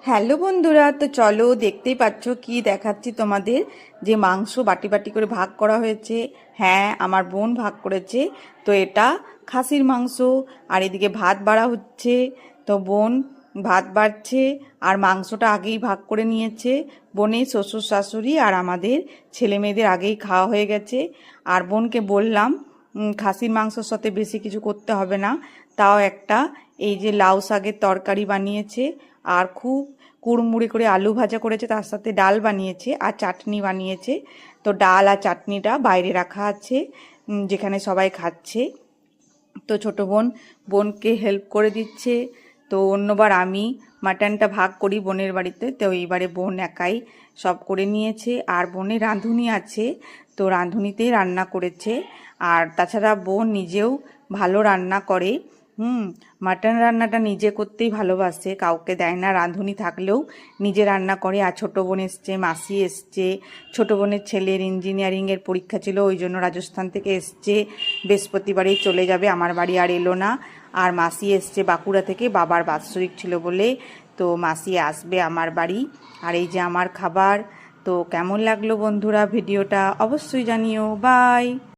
Hello বন্ধুরা, তো চলো দেখতেই পাচ্ছ কি দেখাচ্ছি তোমাদের, যে মাংস বাটি বাটি করে ভাগ করা হয়েছে। হ্যাঁ, আমার বোন ভাগ করেছে। তো এটা খাসির মাংস, আর এদিকে ভাত বাড়া হচ্ছে। তো বোন ভাত বাড়ছে, আর মাংসটা আগেই ভাগ করে নিয়েছে। বোনের শ্বশুর শাশুড়ি আর আমাদের ছেলে মেয়েদের আগেই খাওয়া হয়ে গেছে। আর বোনকে বললাম খাসির মাংসর সাথে বেশি কিছু করতে হবে না, তাও একটা এই যে লাউ শাকের তরকারি বানিয়েছে, আর খুব কুড়মুড়ে করে আলু ভাজা করেছে, তার সাথে ডাল বানিয়েছে আর চাটনি বানিয়েছে। তো ডাল আর চাটনিটা বাইরে রাখা আছে, যেখানে সবাই খাচ্ছে। তো ছোট বোন বোনকে হেল্প করে দিচ্ছে। তো অন্যবার আমি মাটনটা ভাগ করি বোনের বাড়িতে, তো এইবারে বোন একাই সব করে নিয়েছে। আর বোনের রাঁধুনি আছে, তো রাঁধুনিতেই রান্না করেছে। আর তাছাড়া বোন নিজেও ভালো রান্না করে। মাটন রান্নাটা নিজে করতেই ভালোবাসে, কাউকে দেয় না। রাঁধুনি থাকলেও নিজে রান্না করে। আর ছোটো বোন এসছে, মাসি এসছে। ছোটো বোনের ছেলের ইঞ্জিনিয়ারিংয়ের পরীক্ষা ছিল, ওই জন্য রাজস্থান থেকে এসছে। বৃহস্পতিবারেই চলে যাবে, আমার বাড়ি আর এলো না। আর মাসি এসছে বাঁকুড়া থেকে, বাবার বাৎসরিক ছিল বলে। তো মাসি আসবে আমার বাড়ি। আর এই যে আমার খাবার। তো কেমন লাগলো বন্ধুরা ভিডিওটা অবশ্যই জানিও। বাই।